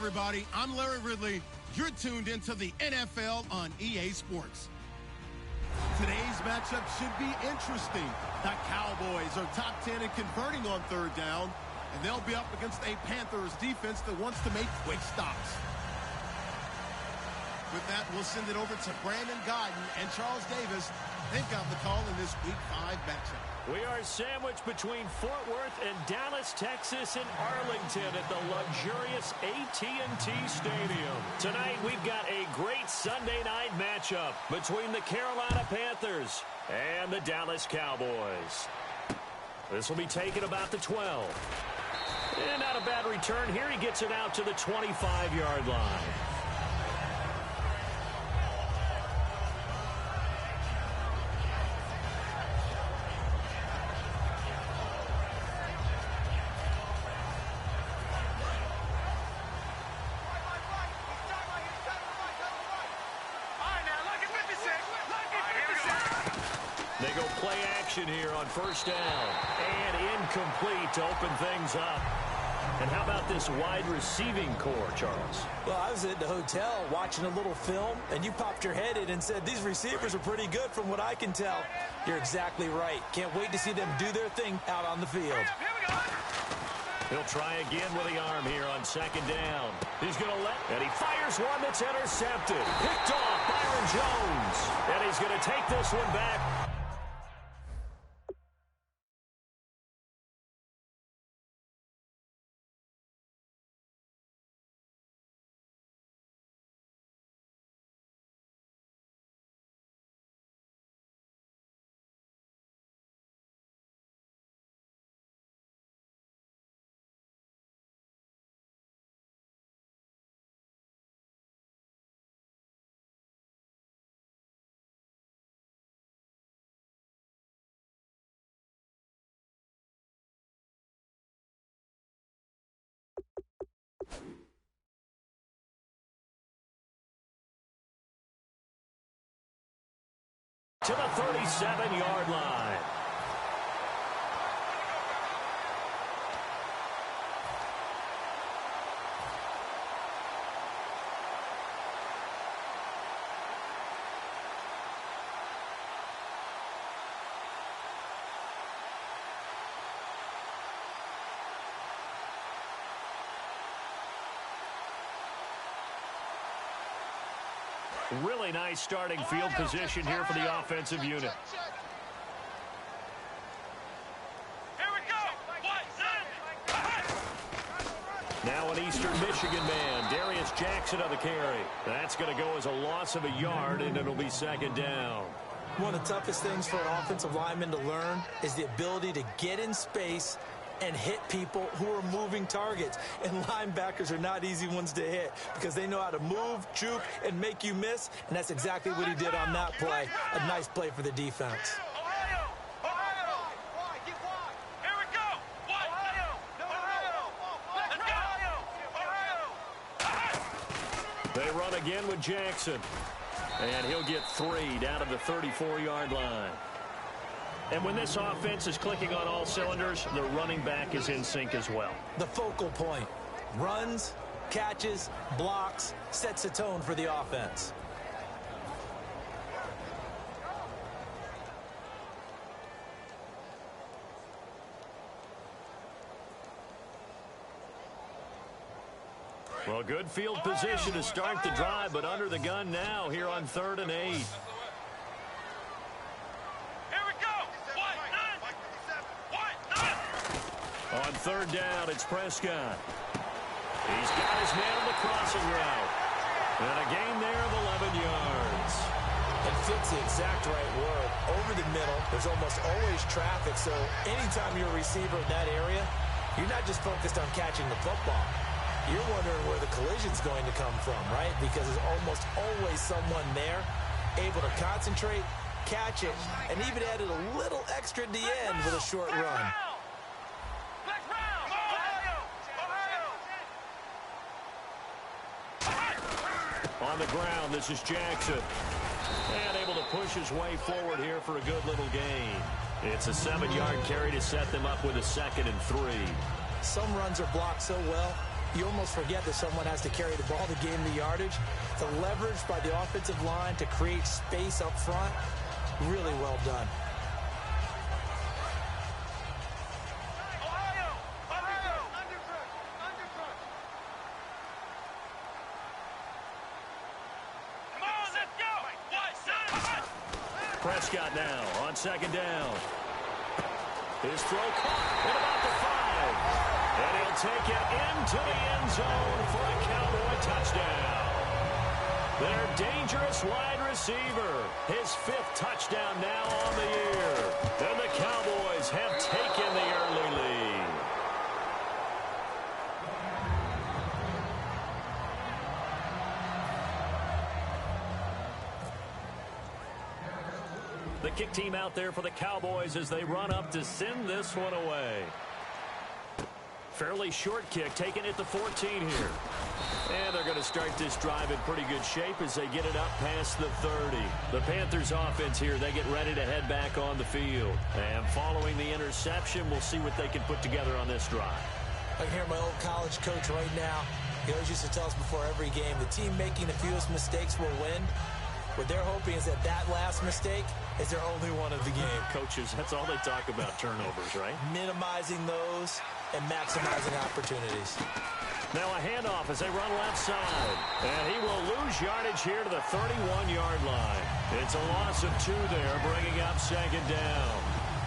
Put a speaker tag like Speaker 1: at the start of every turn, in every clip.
Speaker 1: everybody. I'm Larry Ridley. You're tuned into the NFL on EA Sports. Today's matchup should be interesting. The Cowboys are top 10 in converting on third down, and they'll be up against a Panthers defense that wants to make quick stops. With that, we'll send it over to Brandon Godden and Charles Davis. They've got the call in this Week 5 matchup.
Speaker 2: We are sandwiched between Fort Worth and Dallas, Texas, and Arlington at the luxurious AT&T Stadium. Tonight, we've got a great Sunday night matchup between the Carolina Panthers and the Dallas Cowboys. This will be taken about the 12. And not a bad return here. He gets it out to the 25-yard line. They go play action here on first down. And incomplete to open things up. And how about this wide receiving core, Charles?
Speaker 3: Well, I was at the hotel watching a little film, and you popped your head in and said, these receivers are pretty good from what I can tell. You're exactly right. Can't wait to see them do their thing out on the field.
Speaker 2: He'll try again with the arm here on second down. He's going to and he fires one that's intercepted. Picked off Byron Jones. And he's going to take this one back. To the 37-yard line. Really nice starting field position here for the offensive unit.
Speaker 4: Here we go.
Speaker 2: Now an Eastern Michigan man, Darius Jackson on the carry. That's going to go as a loss of a yard, and it'll be second down.
Speaker 3: One of the toughest things for an offensive lineman to learn is the ability to get in space and hit people who are moving targets. And linebackers are not easy ones to hit because they know how to move, juke, and make you miss. And that's exactly what he did on that play. A nice play for the defense.
Speaker 2: They run again with Jackson. And he'll get 3 down to the 34-yard line. And when this offense is clicking on all cylinders, the running back is in sync as well.
Speaker 3: The focal point. Runs, catches, blocks, sets a tone for the offense.
Speaker 2: Well, good field position to start the drive, but under the gun now here on 3rd and 8. On 3rd down, it's Prescott. He's got his man on the crossing route. And a gain there of 11 yards.
Speaker 3: It fits the exact right word. Over the middle, there's almost always traffic, so anytime you're a receiver in that area, you're not just focused on catching the football. You're wondering where the collision's going to come from, right? Because there's almost always someone there able to concentrate, catch it, and even added a little extra at the end with a short run.
Speaker 2: On the ground, this is Jackson. And able to push his way forward here for a good little gain. It's a 7-yard carry to set them up with a 2nd and 3.
Speaker 3: Some runs are blocked so well, you almost forget that someone has to carry the ball to gain the yardage. The leverage by the offensive line to create space up front, really well done.
Speaker 2: Prescott now on second down. His throw caught at about the 5. And he'll take it into the end zone for a Cowboy touchdown. Their dangerous wide receiver. His 5th touchdown now on the year. And the Cowboys have taken the early lead. The kick team out there for the Cowboys as they run up to send this one away. Fairly short kick, taken at the 14 here. And they're going to start this drive in pretty good shape as they get it up past the 30. The Panthers offense here, they get ready to head back on the field. And following the interception, we'll see what they can put together on this drive.
Speaker 3: I can hear my old college coach right now. He always used to tell us before every game, the team making the fewest mistakes will win. What they're hoping is that last mistake is their only one of the game.
Speaker 2: Coaches, that's all they talk about, turnovers, right?
Speaker 3: Minimizing those and maximizing opportunities.
Speaker 2: Now a handoff as they run left side. And he will lose yardage here to the 31-yard line. It's a loss of 2 there, bringing up second down.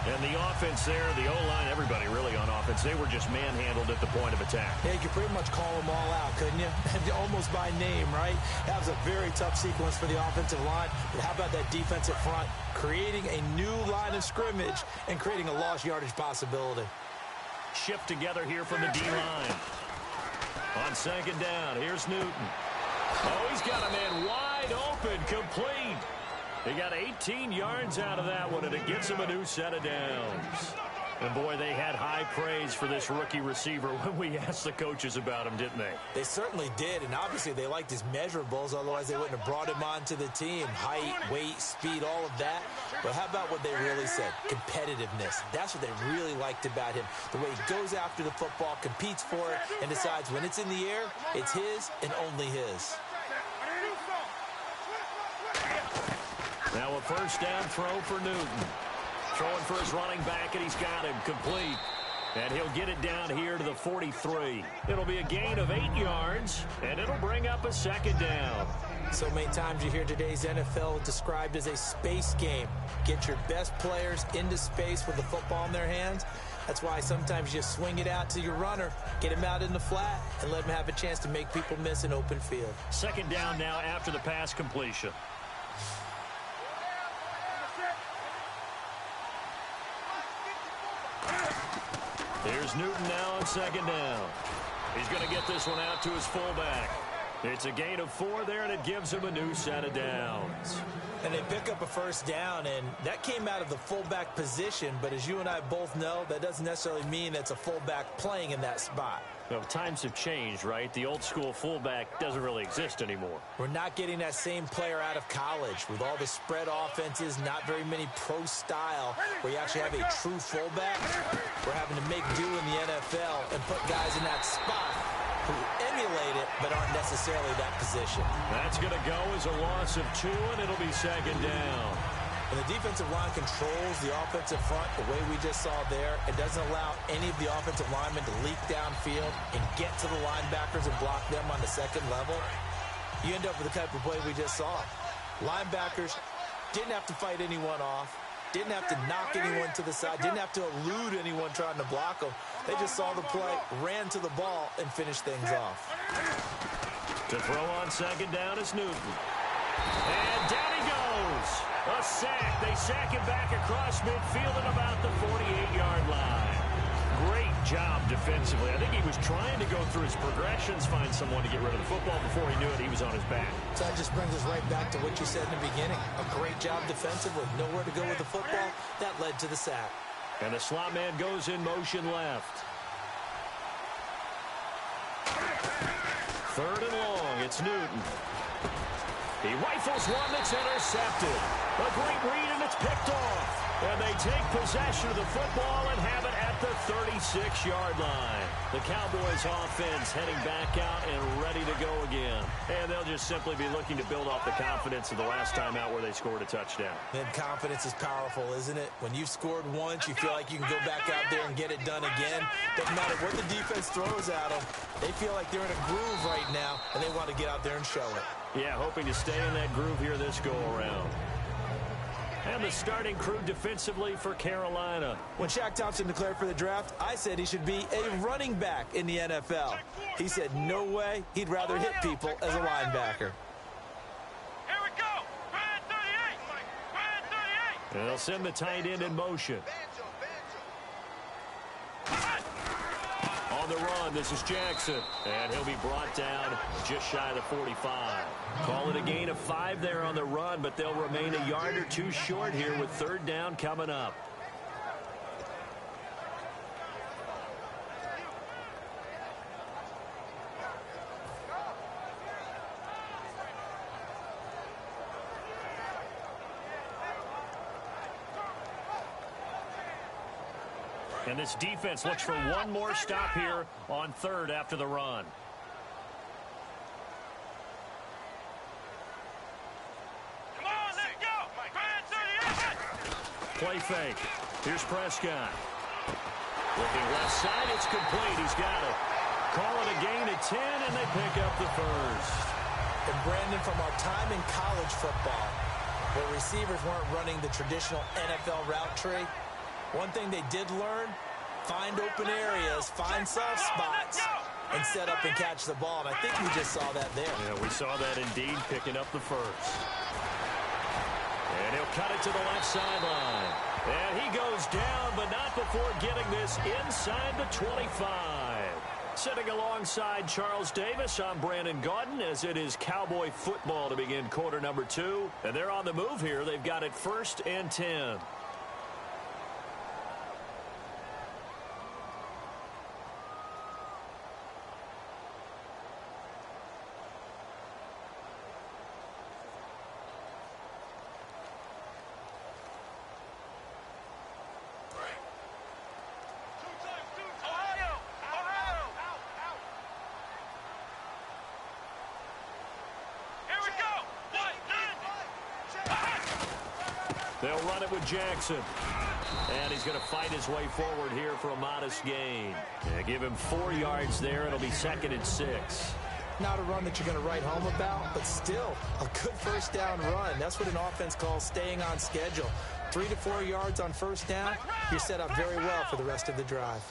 Speaker 2: And the offense there, the O-line, everybody really on offense, they were just manhandled at the point of attack.
Speaker 3: Yeah, you could pretty much call them all out, couldn't you? Almost by name, right? That was a very tough sequence for the offensive line. But how about that defensive front? Creating a new line of scrimmage and creating a lost yardage possibility.
Speaker 2: Shift together here from the D-line. On second down, here's Newton. Oh, he's got a man wide open, complete. He got 18 yards out of that one, and it gets him a new set of downs. And, boy, they had high praise for this rookie receiver when we asked the coaches about him, didn't they?
Speaker 3: They certainly did, and obviously they liked his measurables, otherwise they wouldn't have brought him onto the team. Height, weight, speed, all of that. But how about what they really said? Competitiveness. That's what they really liked about him. The way he goes after the football, competes for it, and decides when it's in the air, it's his and only his.
Speaker 2: Now a first down throw for Newton. Throwing for his running back, and he's got him complete. And he'll get it down here to the 43. It'll be a gain of 8 yards, and it'll bring up a second down.
Speaker 3: So many times you hear today's NFL described as a space game. Get your best players into space with the football in their hands. That's why sometimes you swing it out to your runner, get him out in the flat, and let him have a chance to make people miss an open field.
Speaker 2: Second down now after the pass completion. Here's Newton now on second down. He's going to get this one out to his fullback. It's a gain of 4 there, and it gives him a new set of downs.
Speaker 3: And they pick up a first down, and that came out of the fullback position. But as you and I both know, that doesn't necessarily mean it's a fullback playing in that spot.
Speaker 2: Well, times have changed, right? The old school fullback doesn't really exist anymore.
Speaker 3: We're not getting that same player out of college with all the spread offenses, not very many pro style where you actually have a true fullback. We're having to make do in the NFL and put guys in that spot who emulate it but aren't necessarily that position.
Speaker 2: That's going to go as a loss of 2, and it'll be second down.
Speaker 3: And the defensive line controls the offensive front the way we just saw there. It doesn't allow any of the offensive linemen to leak downfield and get to the linebackers and block them on the second level. You end up with the type of play we just saw. Linebackers didn't have to fight anyone off, didn't have to knock anyone to the side, didn't have to elude anyone trying to block them. They just saw the play, ran to the ball, and finished things off.
Speaker 2: To throw on second down is Newton. And down he goes. A sack. They sack him back across midfield at about the 48-yard line. Great job defensively. I think he was trying to go through his progressions, find someone to get rid of the football. Before he knew it, he was on his back.
Speaker 3: So that just brings us right back to what you said in the beginning. A great job defensively. Nowhere to go with the football. That led to the sack.
Speaker 2: And the slot man goes in motion left. Third and long. It's Newton. He rifles one that's intercepted. A great read, and it's picked off. And they take possession of the football and have it at the 36-yard line. The Cowboys offense heading back out and ready to go again. And they'll just simply be looking to build off the confidence of the last time out where they scored a touchdown.
Speaker 3: And confidence is powerful, isn't it? When you've scored once, you feel like you can go back out there and get it done again. Doesn't matter what the defense throws at them. They feel like they're in a groove right now, and they want to get out there and show it.
Speaker 2: Yeah, hoping to stay in that groove here this go-around. And the starting crew defensively for Carolina.
Speaker 3: When Shaq Thompson declared for the draft, I said he should be a running back in the NFL. He said no way, he'd rather hit people as a linebacker.
Speaker 4: Here we go. Brand 38. Brand 38.
Speaker 2: And they'll send the tight end in motion. On the run, this is Jackson. And he'll be brought down just shy of the 45. Call it a gain of 5 there on the run, but they'll remain a yard or two short here with third down coming up. And this defense looks for one more stop here on third after the run.
Speaker 4: Come on, let's go. Brand 38.
Speaker 2: Play fake. Here's Prescott. Looking left side, it's complete. He's got it. Call it a gain of 10, and they pick up the first.
Speaker 3: And Brandon, from our time in college football, where receivers weren't running the traditional NFL route tree, one thing they did learn, find open areas, find soft spots, and set up and catch the ball. And I think we just saw that there.
Speaker 2: Yeah, we saw that indeed, picking up the first. And he'll cut it to the left sideline. And he goes down, but not before getting this inside the 25. Sitting alongside Charles Davis, I'm Brandon Gaudin, as it is Cowboy football to begin quarter number 2. And they're on the move here. They've got it 1st and 10. They'll run it with Jackson. And he's going to fight his way forward here for a modest gain. Yeah, give him 4 yards there. It'll be 2nd and 6.
Speaker 3: Not a run that you're going to write home about, but still a good first down run. That's what an offense calls staying on schedule. 3 to 4 yards on first down, you're set up very well for the rest of the drive.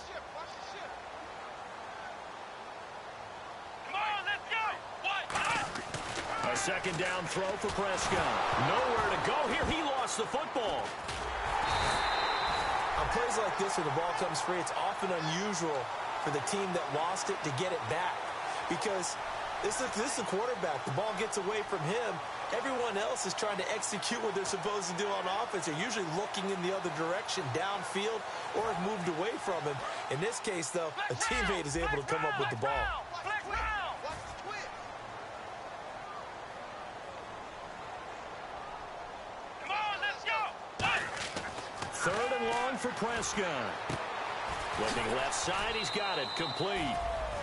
Speaker 4: Come on, let's go.
Speaker 2: A 2nd down throw for Prescott. Nowhere to go here. He lost the football.
Speaker 3: On plays like this where the ball comes free, it's often unusual for the team that lost it to get it back. Because this is the quarterback. The ball gets away from him. Everyone else is trying to execute what they're supposed to do on offense. They're usually looking in the other direction, downfield, or have moved away from him. In this case, though, a teammate is able to come up with the ball.
Speaker 4: Come on, let's go.
Speaker 2: 3rd and long for Prescott. Looking left side, he's got it. Complete.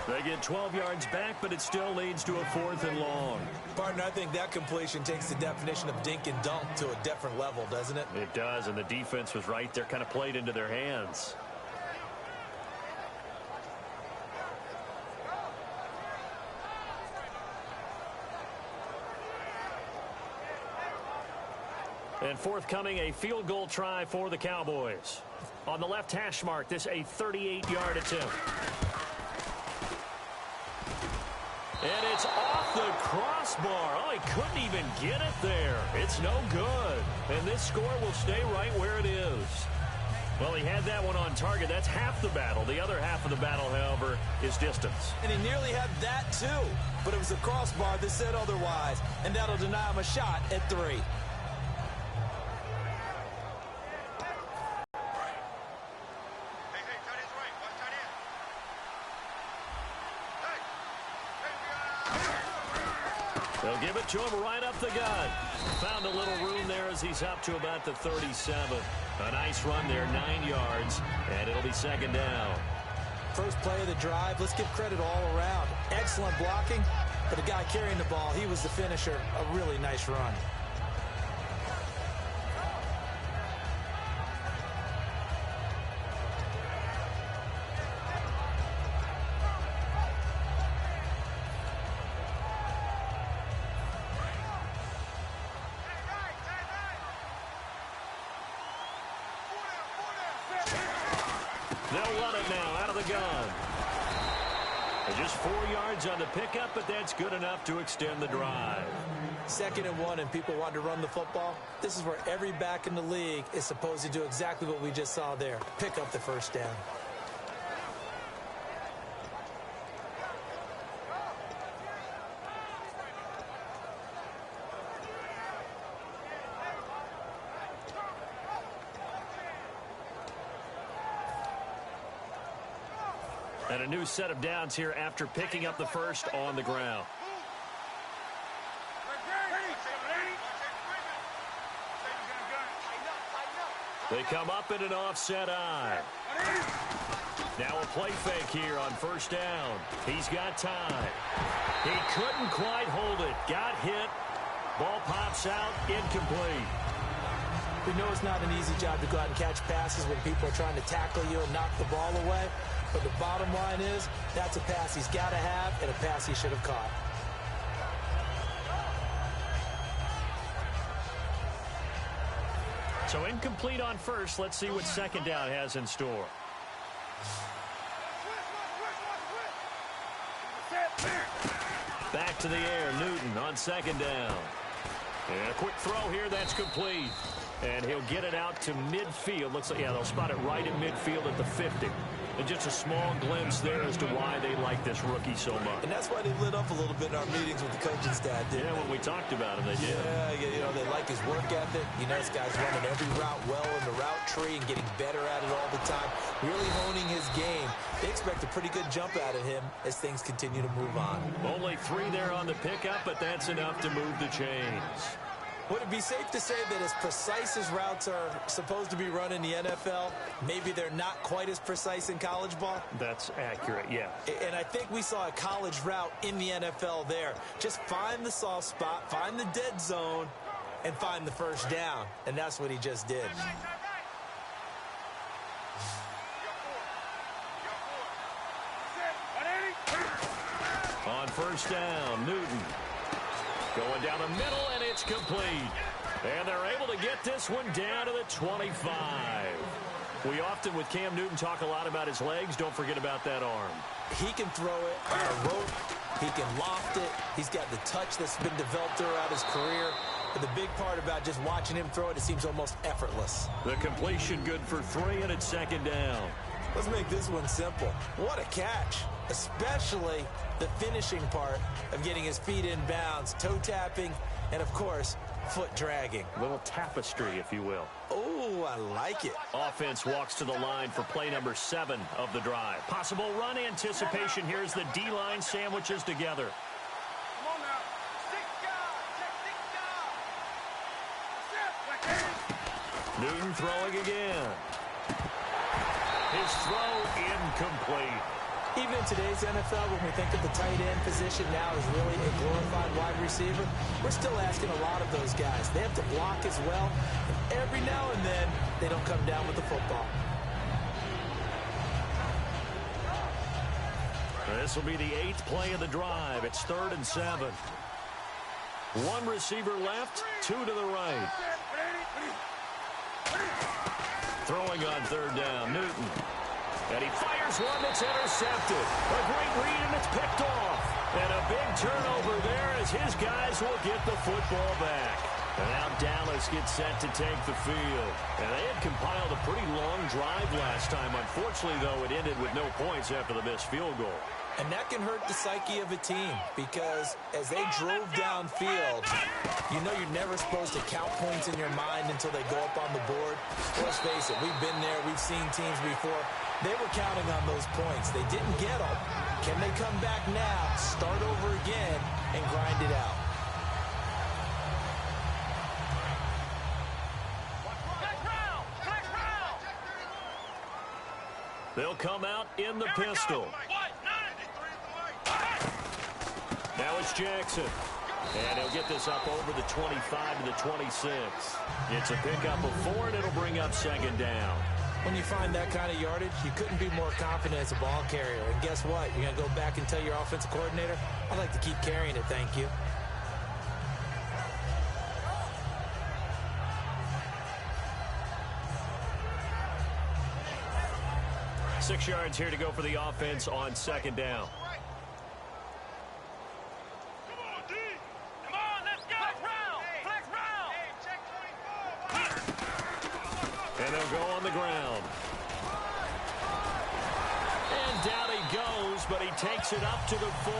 Speaker 2: They get 12 yards back, but it still leads to a 4th and long.
Speaker 3: Partner, I think that completion takes the definition of dink and dunk to a different level, doesn't it?
Speaker 2: It does, and the defense was right there, kind of played into their hands. And forthcoming, a field goal try for the Cowboys. On the left hash mark, this a 38-yard attempt. And it's off the crossbar. Oh, he couldn't even get it there. It's no good. And this score will stay right where it is. Well, he had that one on target. That's half the battle. The other half of the battle, however, is distance.
Speaker 3: And he nearly had that, too. But it was the crossbar that said otherwise. And that'll deny him a shot at 3.
Speaker 2: They'll give it to him right up the gut. Found a little room there as he's up to about the 37. A nice run there, 9 yards, and it'll be second down.
Speaker 3: First play of the drive, let's give credit all around. Excellent blocking, but the guy carrying the ball, he was the finisher. A really nice run.
Speaker 2: They'll run it now out of the gun. Just 4 yards on the pickup, but that's good enough to extend the drive.
Speaker 3: 2nd and 1, and people want to run the football. This is where every back in the league is supposed to do exactly what we just saw there. Pick up the first down.
Speaker 2: And a new set of downs here after picking up the first on the ground. They come up in an offset eye. Now a play fake here on first down. He's got time. He couldn't quite hold it. Got hit. Ball pops out. Incomplete.
Speaker 3: We know it's not an easy job to go out and catch passes when people are trying to tackle you and knock the ball away. But the bottom line is, that's a pass he's got to have and a pass he should have caught.
Speaker 2: So incomplete on first. Let's see what second down has in store. Back to the air, Newton on second down. And a quick throw here, that's complete. And he'll get it out to midfield. Looks like, yeah, they'll spot it right at midfield at the 50. And just a small glimpse there as to why they like this rookie so much.
Speaker 3: And that's why they lit up a little bit in our meetings with the coaching staff, didn't they?
Speaker 2: When we talked about him, they did.
Speaker 3: Yeah, you know, they like his work ethic. You know, this guy's running every route well in the route tree and getting better at it all the time, really honing his game. They expect a pretty good jump out of him as things continue to move on.
Speaker 2: Only 3 there on the pickup, but that's enough to move the chains.
Speaker 3: Would it be safe to say that as precise as routes are supposed to be run in the NFL, maybe they're not quite as precise in college ball?
Speaker 2: That's accurate, yeah.
Speaker 3: And I think we saw a college route in the NFL there. Just find the soft spot, find the dead zone, and find the first down. And that's what he just did.
Speaker 2: On first down, Newton. Going down the middle, and it's complete. And they're able to get this one down to the 25. We often, with Cam Newton, talk a lot about his legs. Don't forget about that arm.
Speaker 3: He can throw it on a rope. He can loft it. He's got the touch that's been developed throughout his career. But the big part about just watching him throw it, it seems almost effortless.
Speaker 2: The completion good for 3, and it's second down.
Speaker 3: Let's make this one simple. What a catch, especially the finishing part of getting his feet in bounds, toe tapping, and, of course, foot dragging.
Speaker 2: A little tapestry, if you will.
Speaker 3: Oh, I like it.
Speaker 2: Offense walks to the line for play number 7 of the drive. Possible run anticipation. Here's the D-line sandwiches together.
Speaker 4: Come on now. 6 guys.
Speaker 2: Newton throwing again. His throw incomplete.
Speaker 3: Even in today's NFL, when we think of the tight end position now as really a glorified wide receiver, we're still asking a lot of those guys. They have to block as well, and every now and then, they don't come down with the football.
Speaker 2: This will be the 8th play of the drive. It's 3rd and 7. 1 receiver left, 2 to the right. Throwing on 3rd down, Newton. And he fires one that's intercepted. A great read, and it's picked off. And a big turnover there as his guys will get the football back. And now Dallas gets set to take the field. And they had compiled a pretty long drive last time. Unfortunately, though, it ended with no points after the missed field goal.
Speaker 3: And that can hurt the psyche of a team because as they drove downfield, you know you're never supposed to count points in your mind until they go up on the board. Let's face it, we've been there. We've seen teams before. They were counting on those points. They didn't get them. Can they come back now, start over again, and grind it out?
Speaker 2: They'll come out in the pistol. Now it's Jackson. And he'll get this up over the 25 to the 26. It's a pickup of 4, and it'll bring up second down.
Speaker 3: When you find that kind of yardage, you couldn't be more confident as a ball carrier. And guess what? You're going to go back and tell your offensive coordinator, I'd like to keep carrying it, thank you.
Speaker 2: Six yards here to go for the offense on second down. And they'll go on the ground. And down he goes, but he takes it up to the 40.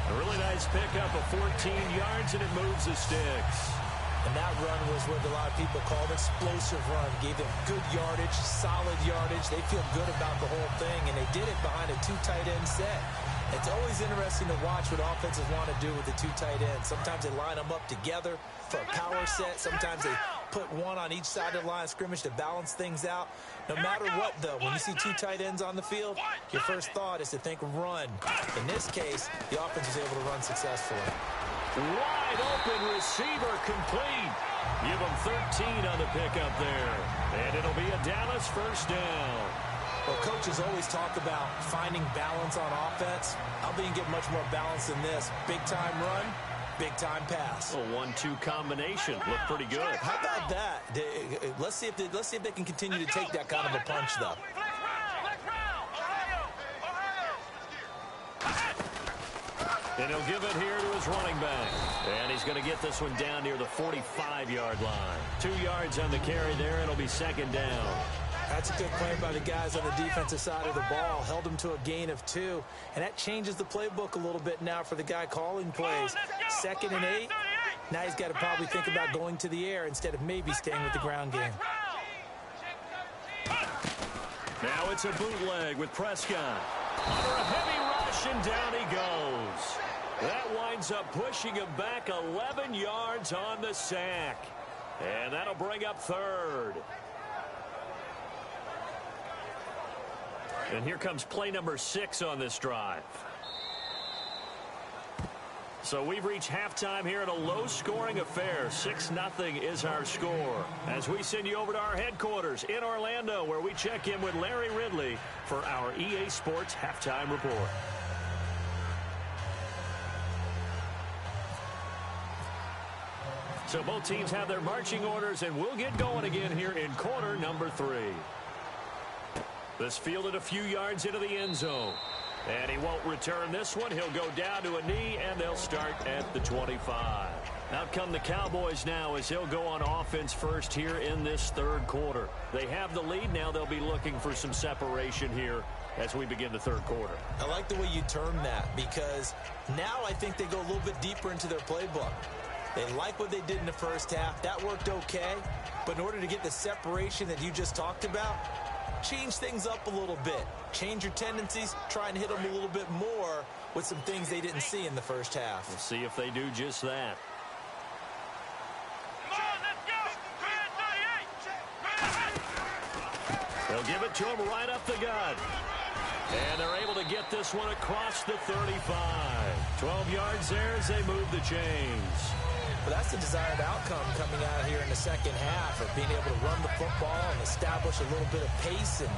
Speaker 2: A really nice pickup of 14 yards, and it moves the sticks.
Speaker 3: And that run was what a lot of people called explosive run. Gave them good yardage, solid yardage. They feel good about the whole thing, and they did it behind a 2 tight end set. It's always interesting to watch what offenses want to do with the 2 tight ends. Sometimes they line them up together for a power set. Sometimes they put one on each side of the line of scrimmage to balance things out. No matter what, though, when you see 2 tight ends on the field, your first thought is to think run. In this case, the offense was able to run successfully.
Speaker 2: Wide open receiver complete. Give him 13 on the pickup there. And it'll be a Dallas first down.
Speaker 3: Well, coaches always talk about finding balance on offense. I'll be get much more balance than this. Big-time run, big-time pass.
Speaker 2: A 1-2 combination. Looked pretty good.
Speaker 3: How about that? Let's see if they can continue to take that kind of a punch, though.
Speaker 2: And he'll give it here to his running back. And he's going to get this one down near the 45-yard line. 2 yards on the carry there. It'll be second down.
Speaker 3: That's a good play by the guys on the defensive side of the ball. Held him to a gain of 2. And that changes the playbook a little bit now for the guy calling plays. 2nd and 8. Now he's got to probably think about going to the air instead of maybe staying with the ground game.
Speaker 2: Now it's a bootleg with Prescott. Under a heavy rush, and down he goes. That winds up pushing him back 11 yards on the sack. And that'll bring up third. And here comes play number 6 on this drive. So we've reached halftime here in a low-scoring affair. 6-0 is our score. As we send you over to our headquarters in Orlando, where we check in with Larry Ridley for our EA Sports Halftime Report. So both teams have their marching orders, and we'll get going again here in quarter number 3. This fielded a few yards into the end zone. And he won't return this one. He'll go down to a knee, and they'll start at the 25. Out come the Cowboys now as he'll go on offense first here in this third quarter. They have the lead. Now they'll be looking for some separation here as we begin the third quarter.
Speaker 3: I like the way you term that, because now I think they go a little bit deeper into their playbook. They like what they did in the first half. That worked okay. But in order to get the separation that you just talked about, change things up a little bit. Change your tendencies. Try and hit them a little bit more with some things they didn't see in the first half.
Speaker 2: We'll see if they do just that. They'll give it to him right up the gut. And they're able to get this one across the 35. 12 yards there as they move the chains.
Speaker 3: Well, that's the desired outcome coming out here in the second half, of being able to run the football and establish a little bit of pace and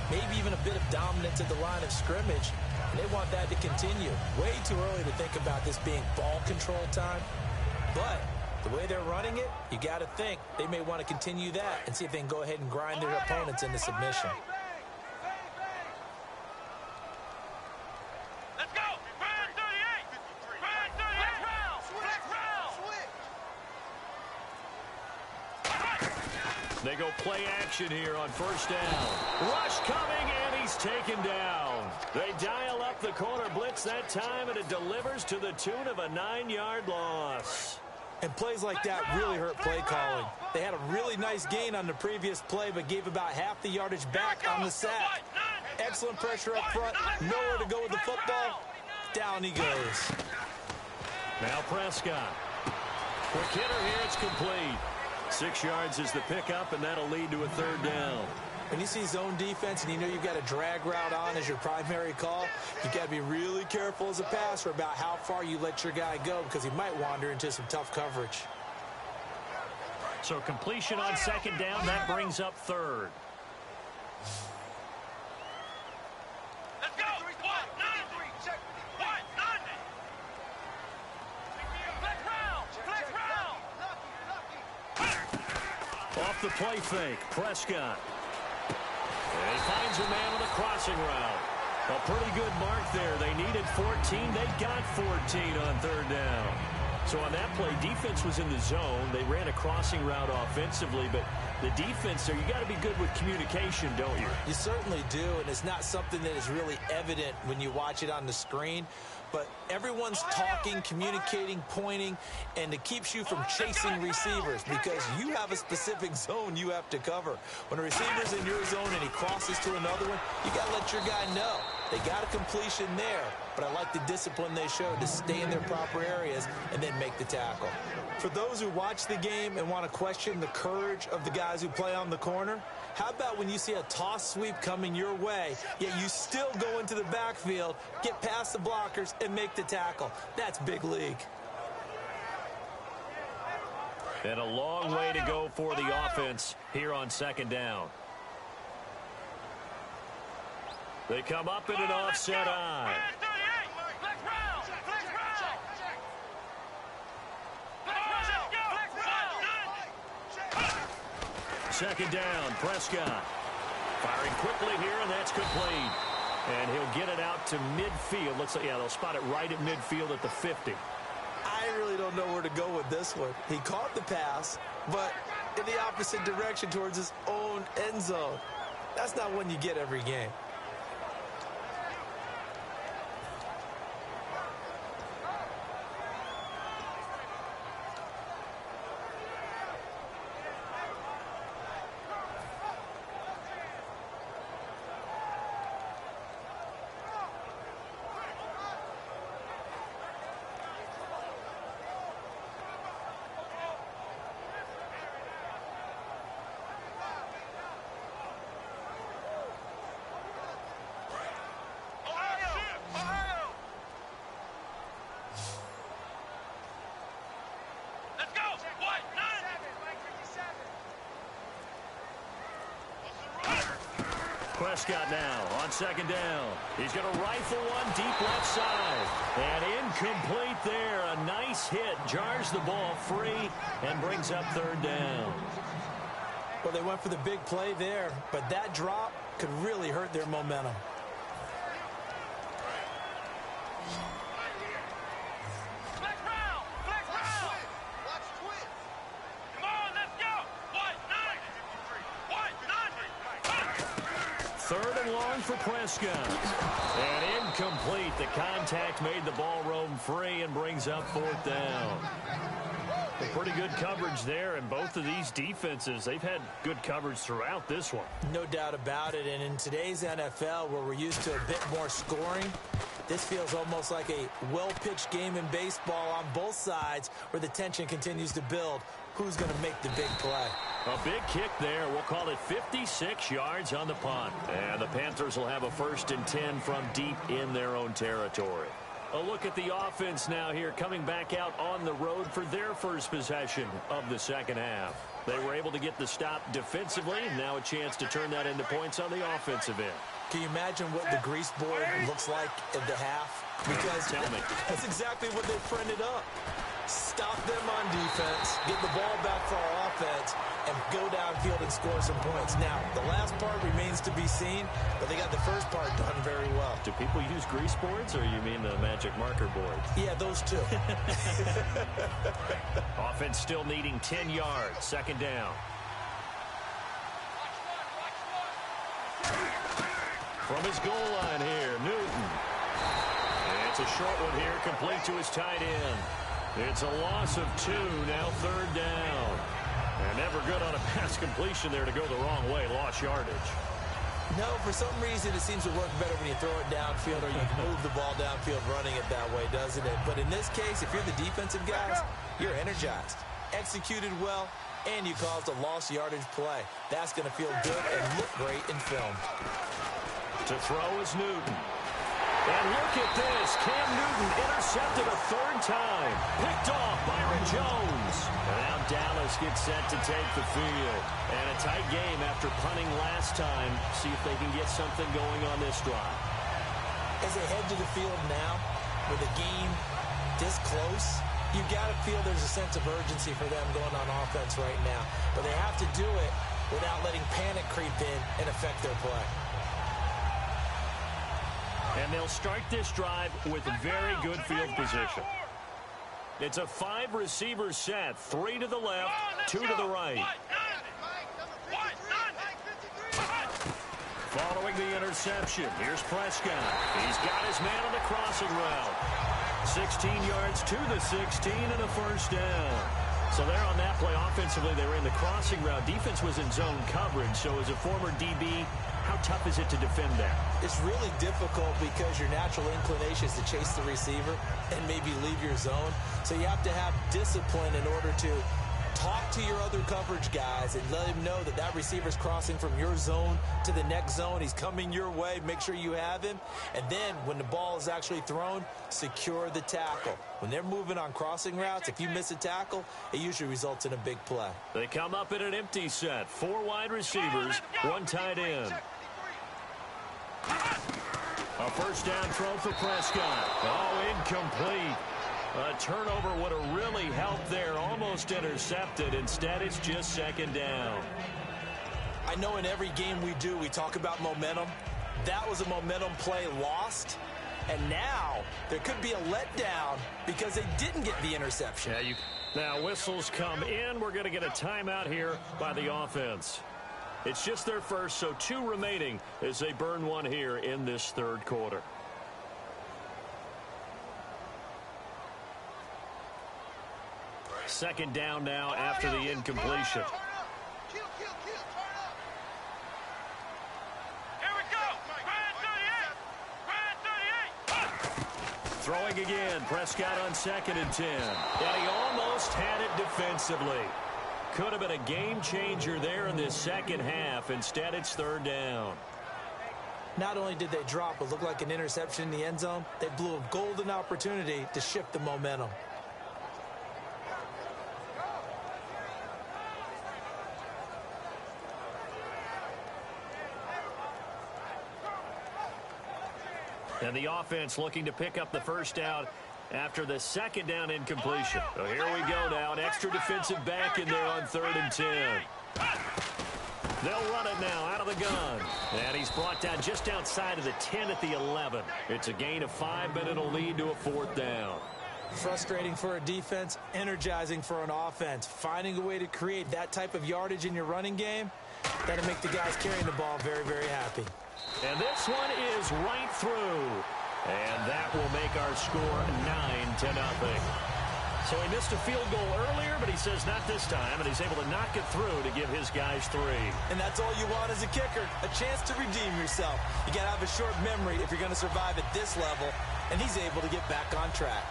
Speaker 3: maybe even a bit of dominance at the line of scrimmage. And they want that to continue. Way too early to think about this being ball control time. But the way they're running it, you got to think they may want to continue that and see if they can go ahead and grind their opponents into submission.
Speaker 2: They go play action here on first down. Rush coming, and he's taken down. They dial up the corner blitz that time, and it delivers to the tune of a 9-yard loss.
Speaker 3: And plays like that really hurt play calling. They had a really nice gain on the previous play, but gave about half the yardage back on the sack. Excellent pressure up front. Nowhere to go with the football. Down he goes.
Speaker 2: Now Prescott. Quick hitter here. It's complete. 6 yards is the pickup, and that'll lead to a third down.
Speaker 3: When you see zone defense and you know you've got a drag route on as your primary call, you've got to be really careful as a passer about how far you let your guy go because he might wander into some tough coverage.
Speaker 2: So completion on second down, that brings up third.
Speaker 4: Let's go.
Speaker 2: Off the play fake, Prescott. And he finds a man on the crossing route. A pretty good mark there. They needed 14. They got 14 on third down. So on that play, defense was in the zone. They ran a crossing route offensively, but the defense there, you got to be good with communication, don't you?
Speaker 3: You certainly do, and it's not something that is really evident when you watch it on the screen. But everyone's talking, communicating, pointing, and it keeps you from chasing receivers because you have a specific zone you have to cover. When a receiver's in your zone and he crosses to another one, you got to let your guy know. They got a completion there, but I like the discipline they showed to stay in their proper areas and then make the tackle. For those who watch the game and want to question the courage of the guys who play on the corner, how about when you see a toss sweep coming your way, yet you still go into the backfield, get past the blockers, and make the tackle? That's big league.
Speaker 2: And a long way to go for the offense here on second down. They come up in an offset eye. Second down, Prescott. Firing quickly here, and that's complete. And he'll get it out to midfield. Looks like, yeah, they'll spot it right at midfield at the 50.
Speaker 3: I really don't know where to go with this one. He caught the pass, but in the opposite direction towards his own end zone. That's not one you get every game.
Speaker 2: Prescott now on second down. He's going to rifle one deep left side. And incomplete there. A nice hit. Jars the ball free and brings up third down.
Speaker 3: Well, they went for the big play there, but that drop could really hurt their momentum.
Speaker 2: Third and long for Prescott. And incomplete. The contact made the ball roam free and brings up fourth down. A pretty good coverage there, and both of these defenses, they've had good coverage throughout this one.
Speaker 3: No doubt about it, and in today's NFL, where we're used to a bit more scoring, this feels almost like a well-pitched game in baseball on both sides where the tension continues to build. Who's going to make the big play?
Speaker 2: A big kick there. We'll call it 56 yards on the punt. And the Panthers will have a 1st and 10 from deep in their own territory. A look at the offense now here, coming back out on the road for their first possession of the second half. They were able to get the stop defensively, and now a chance to turn that into points on the offensive end.
Speaker 3: Can you imagine what the grease board looks like at the half? Because
Speaker 2: Tell me.
Speaker 3: That's exactly what they fronted up. Stop them on defense, get the ball back for our offense, and go downfield and score some points. Now, the last part remains to be seen, but they got the first part done very well.
Speaker 2: Do people use grease boards, or you mean the magic marker boards?
Speaker 3: Yeah, those two.
Speaker 2: Offense still needing 10 yards. Second down. From his goal line here, Newton. And it's a short one here, complete to his tight end. It's a loss of 2, now third down. And never good on a pass completion there to go the wrong way, lost yardage.
Speaker 3: No, for some reason it seems to work better when you throw it downfield or you can move the ball downfield running it that way, doesn't it? But in this case, if you're the defensive guys, you're energized. Executed well, and you caused a lost yardage play. That's going to feel good and look great in film.
Speaker 2: To throw is Newton. And look at this. Cam Newton intercepted a third time. Picked off Byron Jones. And now Dallas gets set to take the field. And a tight game after punting last time. See if they can get something going on this drive.
Speaker 3: As they head to the field now, with a game this close, you got to feel there's a sense of urgency for them going on offense right now. But they have to do it without letting panic creep in and affect their play.
Speaker 2: And they'll start this drive with very good field position. It's a 5-receiver set. 3 to the left, 2 to the right. Following the interception, here's Prescott. He's got his man on the crossing route. 16 yards to the 16 and a first down. So they're on that play. Offensively, they were in the crossing route. Defense was in zone coverage. So as a former DB, how tough is it to defend that?
Speaker 3: It's really difficult because your natural inclination is to chase the receiver and maybe leave your zone. So you have to have discipline in order to talk to your other coverage guys and let him know that that receiver's crossing from your zone to the next zone. He's coming your way. Make sure you have him. And then when the ball is actually thrown, secure the tackle. When they're moving on crossing routes, if you miss a tackle, it usually results in a big play.
Speaker 2: They come up in an empty set. 4 wide receivers, 1 tight end. A first down throw for Prescott. Oh, incomplete. A turnover would have really helped there. Almost intercepted. Instead, it's just second down.
Speaker 3: I know in every game we do, we talk about momentum. That was a momentum play lost. And now there could be a letdown because they didn't get the interception.
Speaker 2: Yeah, now whistles come in. We're going to get a timeout here by the offense. It's just their first, so 2 remaining as they burn 1 here in this third quarter. Second down now after the incompletion.
Speaker 4: Here we go. Brand 38.
Speaker 2: Throwing again. Prescott on 2nd and 10. And he almost had it defensively. Could have been a game changer there in this second half. Instead, it's third down.
Speaker 3: Not only did they drop what looked like an interception in the end zone, they blew a golden opportunity to shift the momentum.
Speaker 2: And the offense looking to pick up the first down after the second down incompletion. So here we go now. An extra defensive back in there on 3rd and 10. They'll run it now out of the gun. And he's brought down just outside of the 10 at the 11. It's a gain of 5, but it'll lead to a 4th down.
Speaker 3: Frustrating for a defense, energizing for an offense. Finding a way to create that type of yardage in your running game, that'll make the guys carrying the ball very, very happy.
Speaker 2: And this one is right through. And that will make our score 9-0. So he missed a field goal earlier, but he says not this time, and he's able to knock it through to give his guys 3.
Speaker 3: And that's all you want as a kicker, a chance to redeem yourself. You got to have a short memory if you're going to survive at this level, and he's able to get back on track.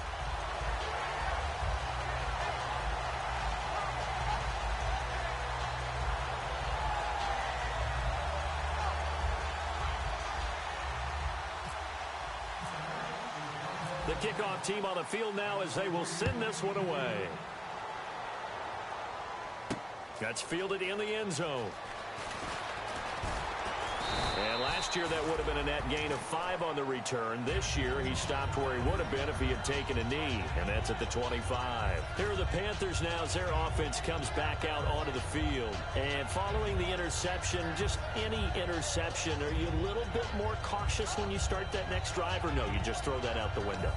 Speaker 2: The kickoff team on the field now as they will send this one away. That's fielded in the end zone. And last year that would have been a net gain of 5 on the return. This year he stopped where he would have been if he had taken a knee, and that's at the 25. Here are the Panthers now as their offense comes back out onto the field. And following the interception, just any interception, are you a little bit more cautious when you start that next drive, or no, you just throw that out the window?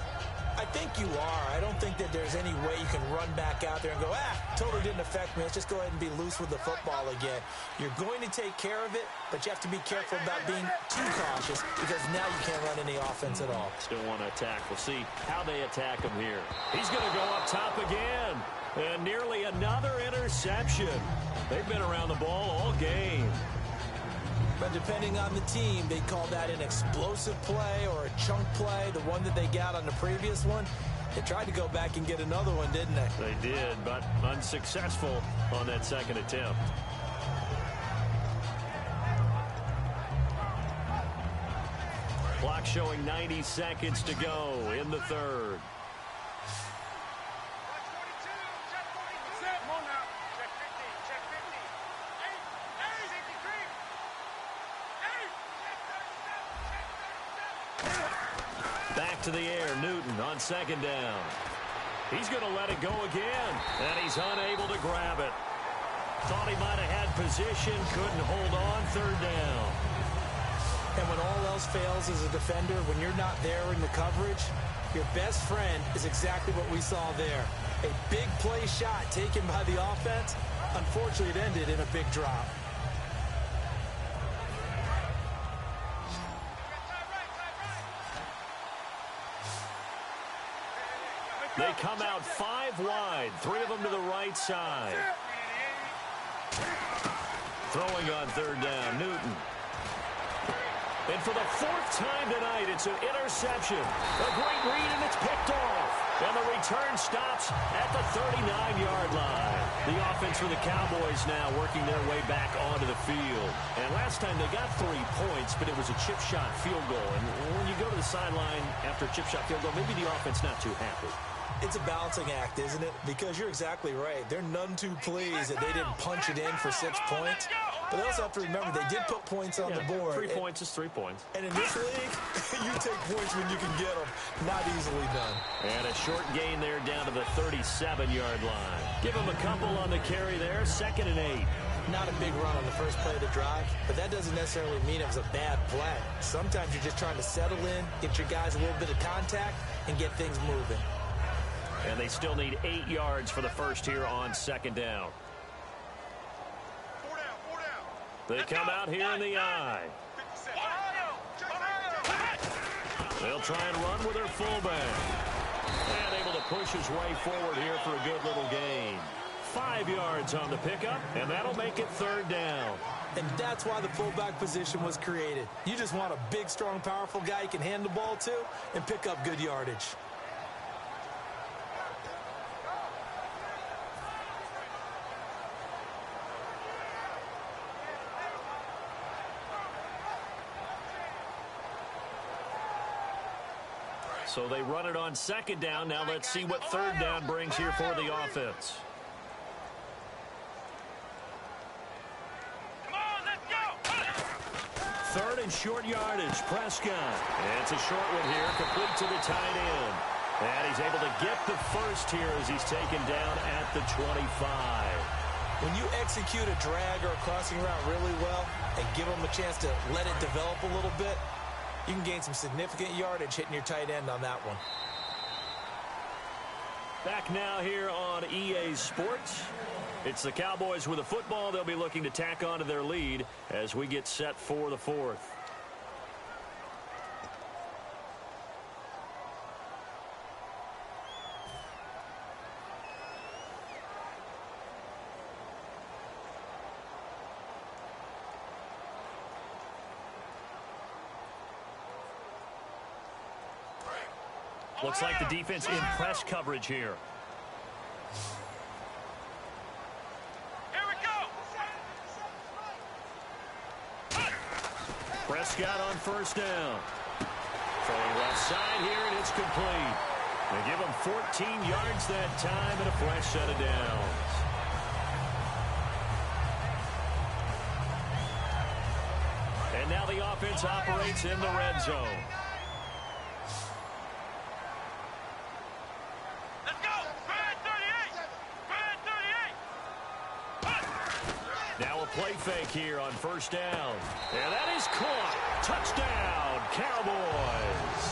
Speaker 3: I think you are. I don't think that there's any way you can run back out there and go, totally didn't affect me. Let's just go ahead and be loose with the football again. You're going to take care of it, but you have to be careful about being too cautious because now you can't run any offense at all.
Speaker 2: Still want to attack. We'll see how they attack him here. He's going to go up top again. And nearly another interception. They've been around the ball all game.
Speaker 3: But depending on the team, they call that an explosive play or a chunk play. The one that they got on the previous one, They tried to go back and get another one, didn't they?
Speaker 2: They did, but unsuccessful on that second attempt. Clock showing 90 seconds to go in the third. Back to the air, Newton on second down. He's going to let it go again, and he's unable to grab it. Thought he might have had position, couldn't hold on, third down.
Speaker 3: And when all else fails as a defender, when you're not there in the coverage, your best friend is exactly what we saw there. A big play shot taken by the offense. Unfortunately, it ended in a big drop.
Speaker 2: They come out 5 wide, 3 of them to the right side. Throwing on third down, Newton. And for the 4th time tonight, it's an interception. A great read, and it's picked off. And the return stops at the 39-yard line. The offense for the Cowboys now working their way back onto the field. And last time they got 3 points, but it was a chip shot field goal. And when you go to the sideline after a chip shot field goal, maybe the offense not too happy.
Speaker 3: It's a balancing act, isn't it? Because you're exactly right. They're none too pleased that they didn't punch it in for 6 points. But they also have to remember they did put points on the board.
Speaker 2: 3 points is 3 points.
Speaker 3: And in this league, you take points when you can get them. Not easily done.
Speaker 2: And a short gain there down to the 37-yard line. Give them a couple on the carry there. 2nd and 8.
Speaker 3: Not a big run on the first play of the drive, but that doesn't necessarily mean it was a bad play. Sometimes you're just trying to settle in, get your guys a little bit of contact, and get things moving.
Speaker 2: And they still need 8 yards for the first here on 2nd down.
Speaker 4: 4 down.
Speaker 2: They come out here in the eye. They'll try and run with their fullback. And able to push his way forward here for a good little gain. 5 yards on the pickup, and that'll make it 3rd down.
Speaker 3: And that's why the fullback position was created. You just want a big, strong, powerful guy you can hand the ball to and pick up good yardage.
Speaker 2: So they run it on 2nd down. Now let's see what 3rd down brings here for the offense.
Speaker 4: Come on, let's go.
Speaker 2: 3rd and short yardage, Prescott. And it's a short one here, complete to the tight end. And he's able to get the first here as he's taken down at the 25.
Speaker 3: When you execute a drag or a crossing route really well and give them a chance to let it develop a little bit, you can gain some significant yardage hitting your tight end on that one.
Speaker 2: Back now here on EA Sports. It's the Cowboys with the football. They'll be looking to tack on to their lead as we get set for the 4th. Looks like the defense in press coverage here.
Speaker 4: Here we go.
Speaker 2: Prescott on 1st down. Throwing left side here, and it's complete. They give him 14 yards that time and a fresh set of downs. And now the offense operates in the red zone.
Speaker 4: Let's go. Red 38.
Speaker 2: Now a play fake here on 1st down. And that is caught. Touchdown, Cowboys.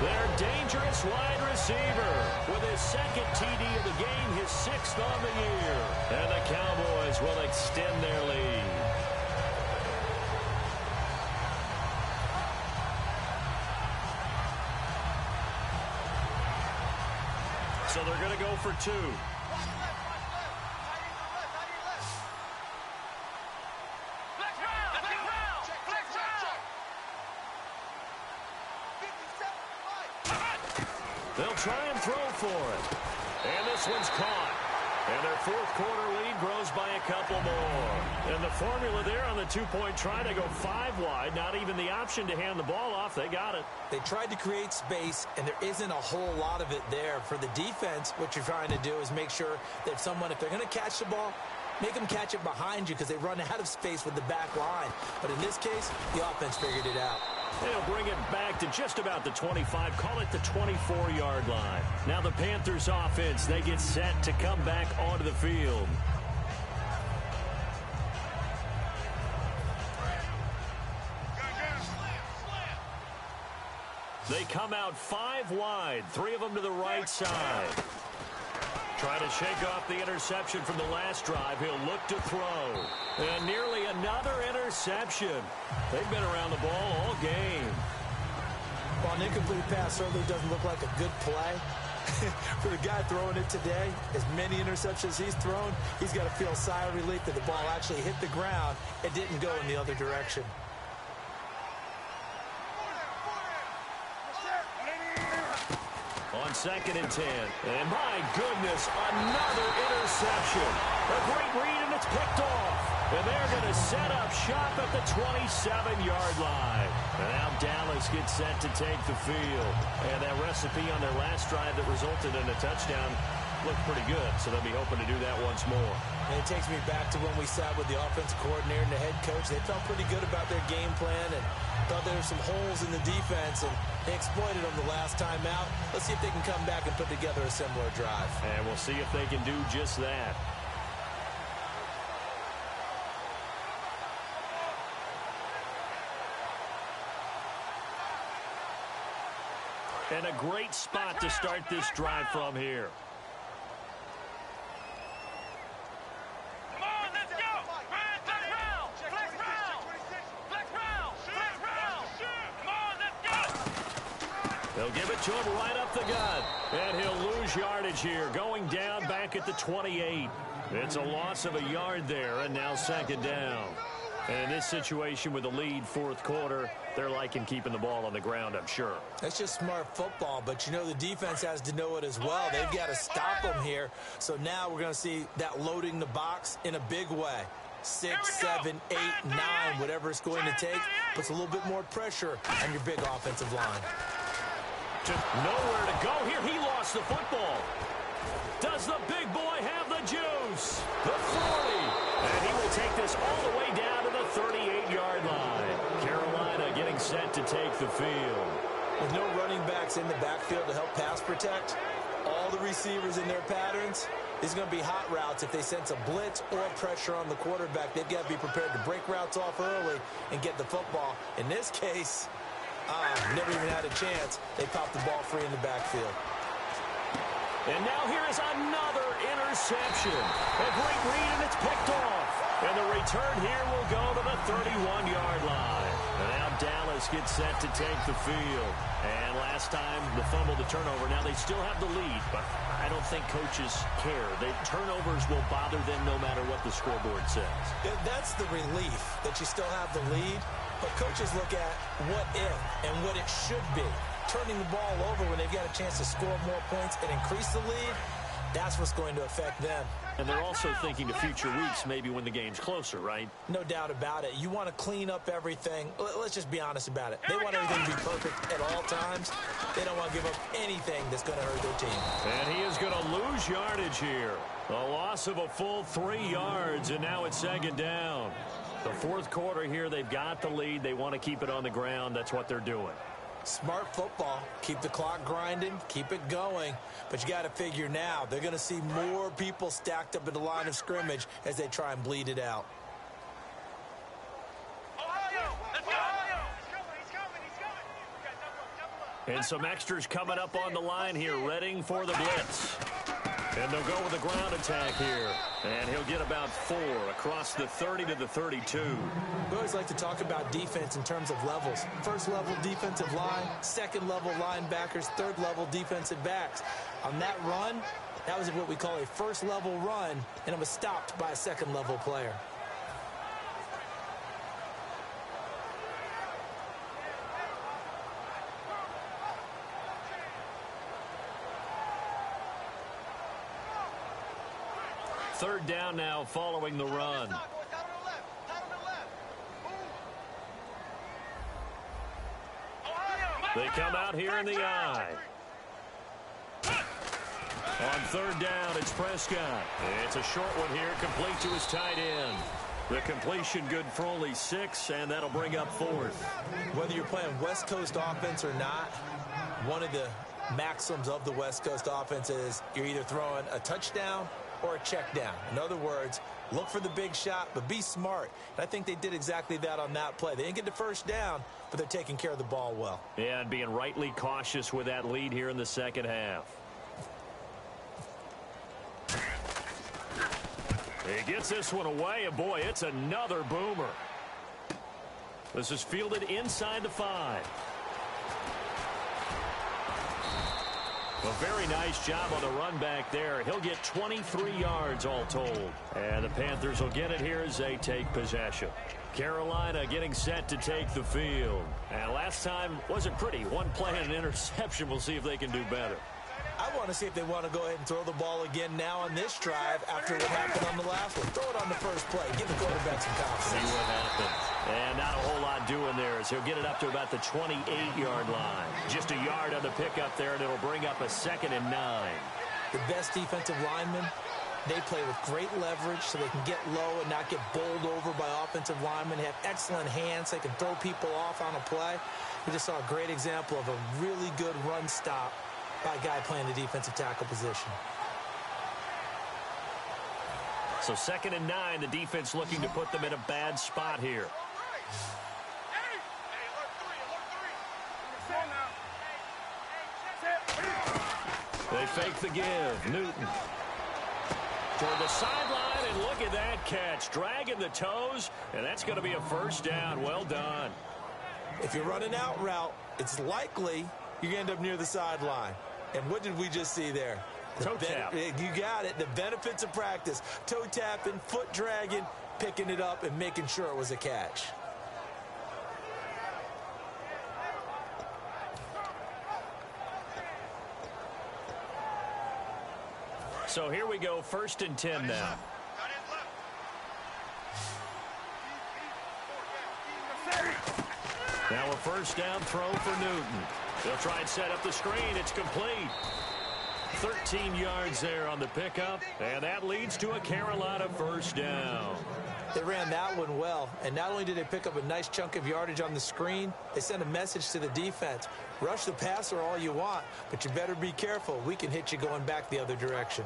Speaker 2: Their dangerous wide receiver with his 2nd TD of the game, his 6th on the year. And the Cowboys will extend their lead. So they're going to go for 2. They'll try and throw for it. And this one's caught. And their fourth quarter lead grows by a couple more. And the formula there on the two-point try to go 5 wide. Not even the option to hand the ball off. They got it.
Speaker 3: They tried to create space, and there isn't a whole lot of it there. For the defense, what you're trying to do is make sure that if they're going to catch the ball, make them catch it behind you because they run out of space with the back line. But in this case, the offense figured it out.
Speaker 2: They'll bring it back to just about the 25, call it the 24-yard line. Now the Panthers offense, they get set to come back onto the field. They come out 5 wide, 3 of them to the right side. Trying to shake off the interception from the last drive. He'll look to throw. And nearly another interception. They've been around the ball all game.
Speaker 3: Well, an incomplete pass certainly doesn't look like a good play. For the guy throwing it today, as many interceptions he's thrown, he's got to feel a sigh of relief that the ball actually hit the ground. It didn't go in the other direction.
Speaker 2: On 2nd and 10. And my goodness, another interception. A great read, and it's picked off. And they're going to set up shop at the 27-yard line. And now Dallas gets set to take the field. And that recipe on their last drive that resulted in a touchdown looked pretty good. So they'll be hoping to do that once more.
Speaker 3: And it takes me back to when we sat with the offensive coordinator and the head coach. They felt pretty good about their game plan and thought there were some holes in the defense, and they exploited them the last time out. Let's see if they can come back and put together a similar drive.
Speaker 2: And we'll see if they can do just that. And a great spot to start this drive from here. They'll give it to him right up the gut. And he'll lose yardage here, going down back at the 28. It's a loss of a yard there, and now 2nd down. And in this situation with the lead 4th quarter, they're liking keeping the ball on the ground, I'm sure.
Speaker 3: That's just smart football, but you know the defense has to know it as well. They've got to stop them here. So now we're going to see that loading the box in a big way. 6, 7, 8, 9, whatever it's going to take, puts a little bit more pressure on your big offensive line.
Speaker 2: Just nowhere to go here. He lost the football. Does the big boy have the juice? The 40. And he will take this all the way down to the 38-yard line. Carolina getting set to take the field.
Speaker 3: With no running backs in the backfield to help pass protect, all the receivers in their patterns, these are going to be hot routes. If they sense a blitz or pressure on the quarterback, they've got to be prepared to break routes off early and get the football. In this case, never even had a chance. They popped the ball free in the backfield.
Speaker 2: And now here is another interception. A great read, and it's picked off. And the return here will go to the 31-yard line. And now Dallas gets set to take the field. And last time, the fumble, the turnover. Now they still have the lead, but I don't think coaches care. The turnovers will bother them no matter what the scoreboard says.
Speaker 3: That's the relief that you still have the lead. But coaches look at what if and what it should be. Turning the ball over when they've got a chance to score more points and increase the lead, that's what's going to affect them.
Speaker 2: And they're also thinking to future weeks, maybe when the game's closer, right?
Speaker 3: No doubt about it. You want to clean up everything. Let's just be honest about it. They want everything to be perfect at all times. They don't want to give up anything that's going to hurt their team.
Speaker 2: And he is going to lose yardage here. A loss of a full 3 yards, and now it's 2nd down. The 4th quarter here, they've got the lead. They want to keep it on the ground. That's what they're doing.
Speaker 3: Smart football. Keep the clock grinding. Keep it going. But you got to figure now, they're going to see more people stacked up at the line of scrimmage as they try and bleed it out.
Speaker 2: And some extras coming up on the line here, readying for the blitz. And they'll go with a ground attack here. And he'll get about 4 across the 30 to the 32.
Speaker 3: We always like to talk about defense in terms of levels. First level defensive line, second level linebackers, third level defensive backs. On that run, that was what we call a first level run, and it was stopped by a second level player.
Speaker 2: third down now following the run. They come out here in the I. On third down, it's Prescott. It's a short one here, complete to his tight end. The completion good for only 6, and that'll bring up fourth.
Speaker 3: Whether you're playing West Coast offense or not, one of the maxims of the West Coast offense is you're either throwing a touchdown or a check down. In other words, look for the big shot, but be smart. And I think they did exactly that on that play. They didn't get the first down, but they're taking care of the ball well.
Speaker 2: Yeah, and being rightly cautious with that lead here in the second half. He gets this one away, and boy, it's another boomer. This is fielded inside the 5. A very nice job on the run back there. He'll get 23 yards all told. And the Panthers will get it here as they take possession. Carolina getting set to take the field. And last time wasn't pretty. One play and an interception. We'll see if they can do better.
Speaker 3: I want to see if they want to go ahead and throw the ball again now on this drive after what happened on the last one. Throw it on the first play. Give the quarterback some confidence.
Speaker 2: See what happens. And not a whole lot doing there as he'll get it up to about the 28-yard line. Just a yard on the pickup there, and it'll bring up a 2nd and 9.
Speaker 3: The best defensive linemen, they play with great leverage so they can get low and not get bowled over by offensive linemen. They have excellent hands. They can throw people off on a play. We just saw a great example of a really good run stop by a guy playing the defensive tackle position.
Speaker 2: So 2nd and 9, the defense looking to put them in a bad spot here. They fake the give. Newton toward the sideline, and look at that catch. Dragging the toes, and that's going to be a first down. Well done.
Speaker 3: If you're running out route, it's likely you're going to end up near the sideline. And what did we just see there?
Speaker 2: Toe tap.
Speaker 3: You got it. The benefits of practice. Toe tapping, foot dragging, picking it up, and making sure it was a catch.
Speaker 2: So here we go, 1st and 10 now. Now a first down throw for Newton. They'll try and set up the screen. It's complete. 13 yards there on the pickup, and that leads to a Carolina first down.
Speaker 3: They ran that one well, and not only did they pick up a nice chunk of yardage on the screen, they sent a message to the defense. Rush the passer all you want, but you better be careful. We can hit you going back the other direction.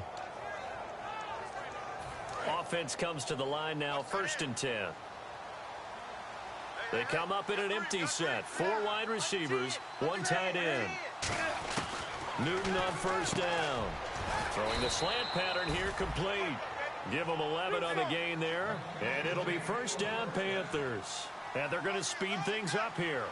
Speaker 2: Offense comes to the line now, 1st and 10. They come up in an empty set. 4 wide receivers, 1 tight end. Newton on first down. Throwing the slant pattern here, complete. Give them 11 on the gain there, and it'll be first down Panthers. And they're going to speed things up here.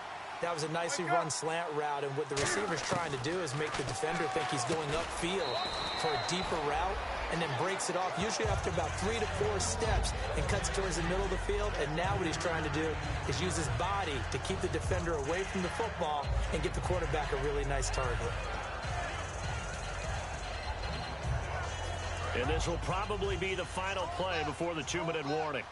Speaker 3: That was a nicely run slant route, and what the receiver's trying to do is make the defender think he's going upfield for a deeper route, and then breaks it off, usually after about 3 to 4 steps, and cuts towards the middle of the field. And now what he's trying to do is use his body to keep the defender away from the football and get the quarterback a really nice target.
Speaker 2: And this will probably be the final play before the 2-minute warning.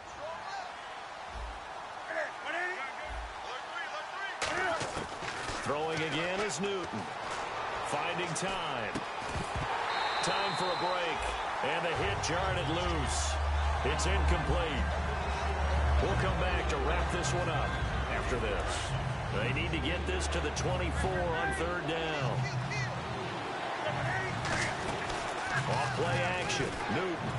Speaker 2: Throwing again is Newton. Finding time. Time for a break. And the hit jarred it loose. It's incomplete. We'll come back to wrap this one up after this. They need to get this to the 24 on third down. Off-play action. Newton.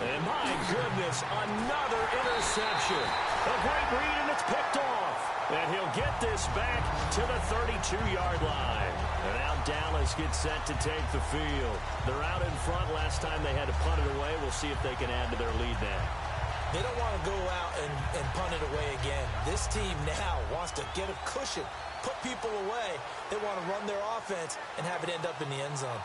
Speaker 2: And my goodness, another interception. A great read, and it's picked off. And he'll get this back to the 32-yard line. And now Dallas gets set to take the field. They're out in front. Last time they had to punt it away. We'll see if they can add to their lead now.
Speaker 3: They don't want to go out and punt it away again. This team now wants to get a cushion, put people away. They want to run their offense and have it end up in the end zone.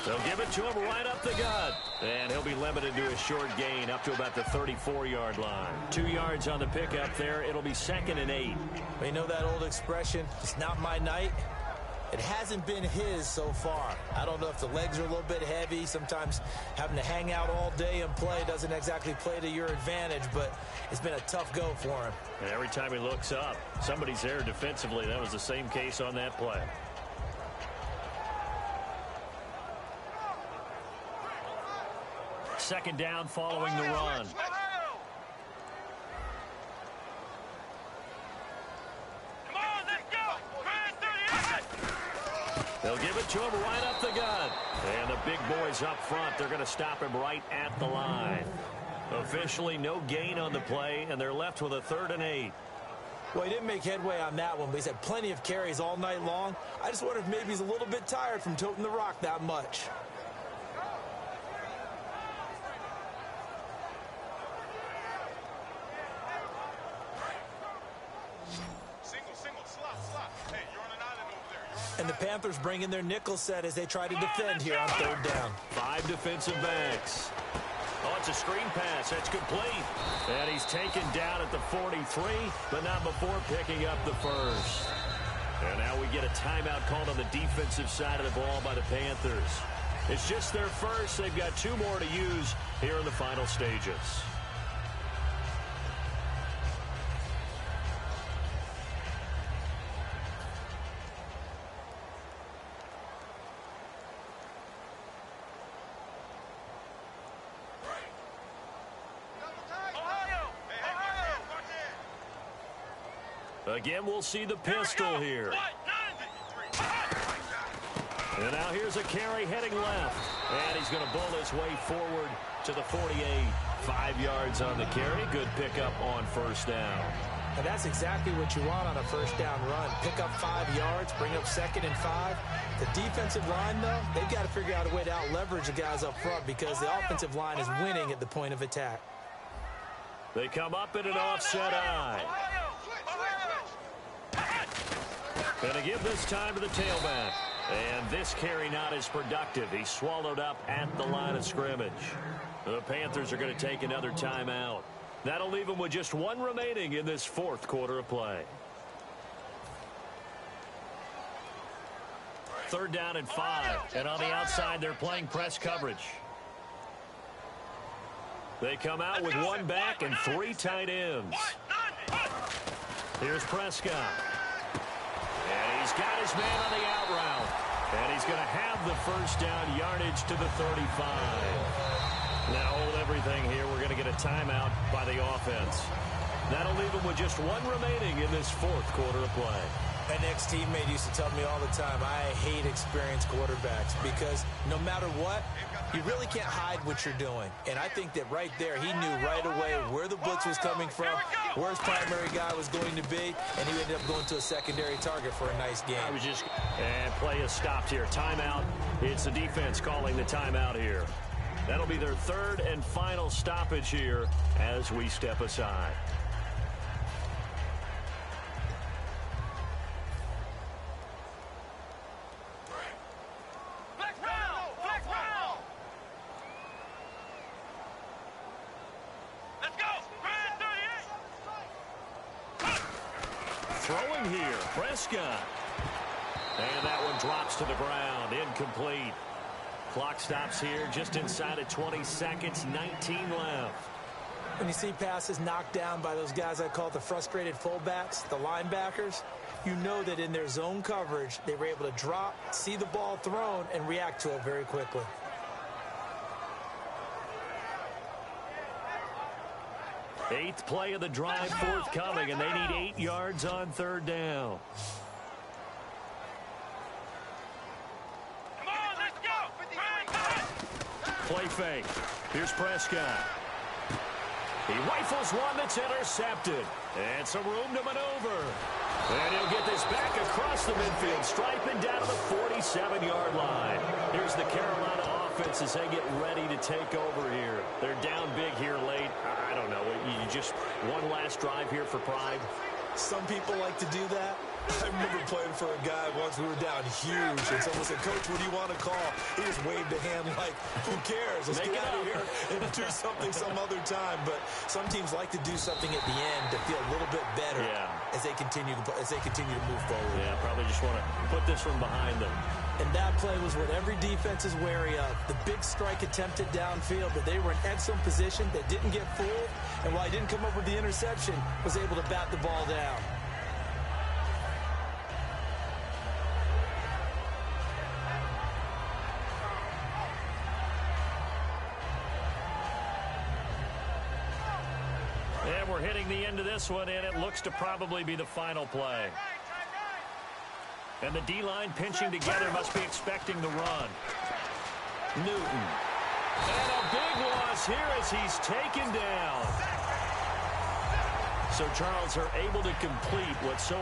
Speaker 2: They'll give it to him right up the gut. And he'll be limited to a short gain up to about the 34-yard line. 2 yards on the pickup there. It'll be 2nd and 8.
Speaker 3: You know that old expression, it's not my night? It hasn't been his so far. I don't know if the legs are a little bit heavy. Sometimes having to hang out all day and play doesn't exactly play to your advantage, but it's been a tough go for him.
Speaker 2: And every time he looks up, somebody's there defensively. That was the same case on that play. Second down following the run. They'll give it to him right up the gut. And the big boys up front, they're going to stop him right at the line. Officially no gain on the play, and they're left with a 3rd and 8.
Speaker 3: Well, he didn't make headway on that one, but he's had plenty of carries all night long. I just wonder if maybe he's a little bit tired from toting the rock that much. And the Panthers bring in their nickel set as they try to defend here on 3rd down.
Speaker 2: 5 defensive backs. Oh, it's a screen pass. That's complete. And he's taken down at the 43, but not before picking up the first. And now we get a timeout called on the defensive side of the ball by the Panthers. It's just their first. They've got 2 more to use here in the final stages. Again, we'll see the pistol here. And now here's a carry heading left. And he's going to bull his way forward to the 48. 5 yards on the carry. Good pickup on 1st down.
Speaker 3: And that's exactly what you want on a 1st down run. Pick up 5 yards, bring up 2nd and 5. The defensive line, though, they've got to figure out a way to out-leverage the guys up front because the offensive line is winning at the point of attack.
Speaker 2: They come up in an offset eye. Going to give this time to the tailback. And this carry not as productive. He's swallowed up at the line of scrimmage. The Panthers are going to take another timeout. That'll leave them with just 1 remaining in this 4th quarter of play. 3rd down and 5. And on the outside, they're playing press coverage. They come out with 1 back and 3 tight ends. Here's Prescott. And he's got his man on the out route. And he's going to have the 1st down yardage to the 35. Now hold everything here. We're going to get a timeout by the offense. That'll leave them with just 1 remaining in this 4th quarter of play.
Speaker 3: An ex-teammate used to tell me all the time, I hate experienced quarterbacks because no matter what, you really can't hide what you're doing. And I think that right there, he knew right away where the blitz was coming from, where his primary guy was going to be, and he ended up going to a secondary target for a nice game.
Speaker 2: And play is stopped here. Timeout. It's the defense calling the timeout here. That'll be their 3rd and final stoppage here as we step aside. Throwing here, Prescott. And that one drops to the ground, incomplete. Clock stops here just inside of 20 seconds, 19 left.
Speaker 3: When you see passes knocked down by those guys I call the frustrated fullbacks, the linebackers, you know that in their zone coverage, they were able to drop, see the ball thrown, and react to it very quickly.
Speaker 2: Eighth play of the drive forthcoming, and they need 8 yards on 3rd down.
Speaker 4: Come on, let's go!
Speaker 2: Play fake. Here's Prescott. He rifles one that's intercepted. And some room to maneuver. And he'll get this back across the midfield stripe and down to the 47-yard line. Here's the Carolina offense as they get ready to take over here. They're down big here late. I don't know. You just one last drive here for pride.
Speaker 3: Some people like to do that. I remember playing for a guy once. We were down huge, and someone said, "Coach, what do you want to call?" He just waved a hand like, "Who cares? Let's get out of here and do something some other time." But some teams like to do something at the end to feel a little bit better as they continue to move forward.
Speaker 2: Yeah, probably just want to put this one behind them.
Speaker 3: And that play was what every defense is wary of. The big strike attempted downfield, but they were in excellent position. They didn't get fooled, and while he didn't come up with the interception, was able to bat the ball down.
Speaker 2: And we're hitting the end of this one, and it looks to probably be the final play. And the D-line pinching together must be expecting the run. Newton. And a big loss here as he's taken down. So Charles are able to complete what's so